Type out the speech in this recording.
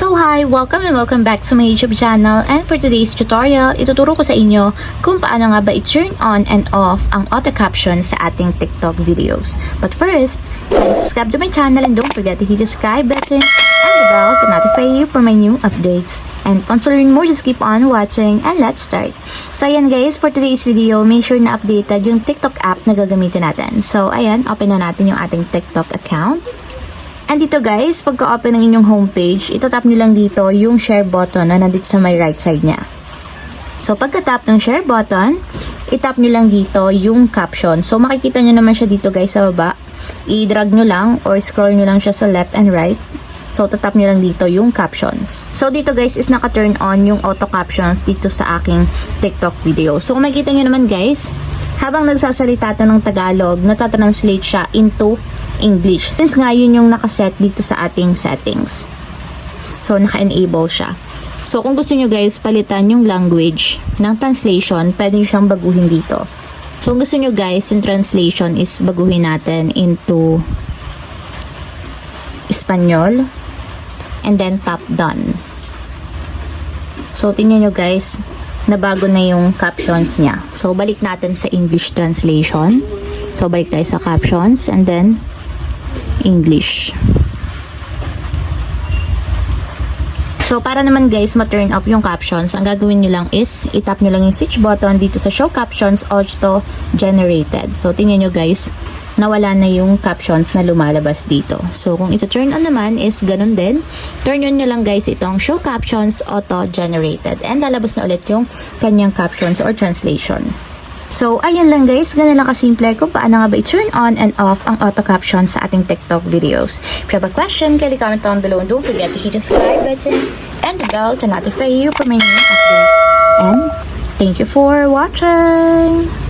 So hi! Welcome and welcome back to my YouTube channel, and for today's tutorial, ituturo ko sa inyo kung paano nga ba i-turn on and off ang auto caption sa ating TikTok videos. But first, please subscribe to my channel and don't forget to hit the subscribe button and the bell to notify you for my new updates. And once you learn more, just keep on watching and let's start. So ayan guys, for today's video, make sure na updated yung TikTok app na gagamitin natin. So ayan, open na natin yung ating TikTok account. And dito guys, pagka-open ng inyong homepage, itatap nyo lang dito yung share button na nandito sa may right side niya. So pagka-tap ng share button, itap nyo lang dito yung caption. So makikita nyo naman siya dito guys sa baba. I-drag nyo lang or scroll nyo lang siya sa left and right. So tatap nyo lang dito yung captions. So dito guys is naka-turn on yung auto captions dito sa aking TikTok video. So kung makikita nyo naman guys, habang nagsasalita ito ng Tagalog, natatranslate siya into English. Since nga yun yung nakaset dito sa ating settings. So naka-enable siya. So kung gusto nyo guys palitan yung language ng translation, pwede nyo siyang baguhin dito. So kung gusto nyo guys yung translation is baguhin natin into Espanyol and then tap done. So tingnan nyo guys, nabago na yung captions niya. So balik natin sa English translation. So balik tayo sa captions and then English. So para naman guys ma-turn up yung captions, ang gagawin nyo lang is itap nyo lang yung switch button dito sa show captions auto generated. So tingnan nyo guys, nawala na yung captions na lumalabas dito. So kung ito turn on naman is ganun din. Turn on nyo lang guys itong show captions auto generated and lalabas na ulit yung kanyang captions or translation. So, ayan lang guys, ganun lang kasimple kung paano nga ba i-turn on and off ang auto caption sa ating TikTok videos. If you have a question, kindly comment down below and don't forget to hit the subscribe button and the bell to notify you for my new updates. And thank you for watching!